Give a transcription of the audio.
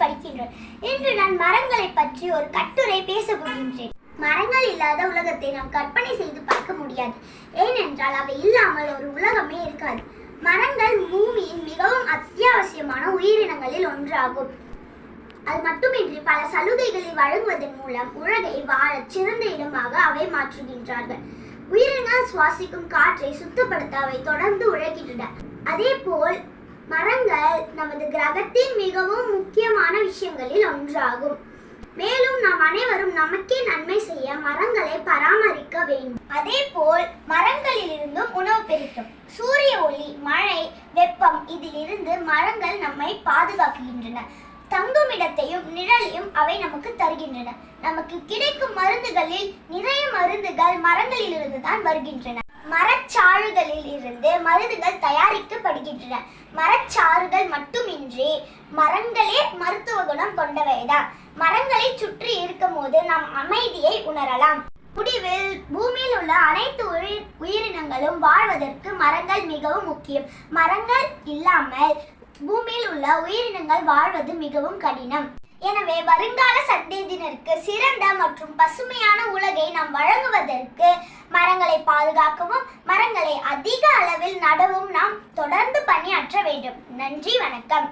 படிக்கின்றோம். இன்று நான் மரங்களை பற்றி ஒரு கட்டுரை பேச போகின்றேன். மரங்கள் இல்லாத உலகத்தை நாம் கற்பனை செய்து பார்க்க முடியாது. ஏனென்றால் அவை இல்லாமல் ஒரு உலகமே இருக்காது. மரங்கள் பூமியின் மிகவும் அத்தியாவசியமான உயிரினங்களில் ஒன்றாகும். அது மட்டுமின்றி பல சலுகைகளை வழங்குவதன் மூலம் உலகை வாழ சிறந்த இடமாக அவை மாற்றுகின்றார்கள். உயிரினங்கள் சுவாசிக்கும் காற்றை சுத்தப்படுத்த அவை தொடர்ந்து உழைக்கின்றன. அதே போல் மரங்கள் நமது கிரகத்தின் மிகவும் முக்கியமான விஷயங்களில் ஒன்றாகும். மேலும் நாம் அனைவரும் நமக்கே நன்மை செய்ய மரங்களை பராமரிக்க வேண்டும். அதே போல் மரங்களில் இருந்தும் உணவு பெருக்கும். சூரிய ஒளி, மழை, வெப்பம் இதிலிருந்து மரங்கள் நம்மை பாதுகாக்கின்றன. தங்கும் இடத்தையும் நிழலையும் அவை நமக்கு தருகின்றன. நமக்கு கிடைக்கும் மருந்துகளில் நிறைய மருந்துகள் மரங்களில் இருந்து தான் வருகின்றன. மரச்சாறுகளில் இருந்து மருந்துகள் தயாரிக்கப்படுகின்றன. மரச்சாறுகள் மட்டுமின்றி மரங்களே மருத்துவ குணம் கொண்டவைதான். மரங்களை சுற்றி இருக்கும் போது நாம் அமைதியை உணரலாம். முடிவில் பூமியில் உள்ள அனைத்து உயிரினங்களும் வாழ்வதற்கு மரங்கள் மிகவும் முக்கியம். மரங்கள் இல்லாமல் பூமியில் உள்ள உயிரினங்கள் வாழ்வது மிகவும் கடினம். எனவே வருங்கால சந்ததியினருக்கு சிறந்த மற்றும் பசுமையான உலகை நாம் வழங்குவதற்கு மரங்களை பாதுகாக்கவும் மரங்களை அதிக அளவில் நடவும் நாம் தொடர்ந்து பணியாற்ற வேண்டும். நன்றி, வணக்கம்.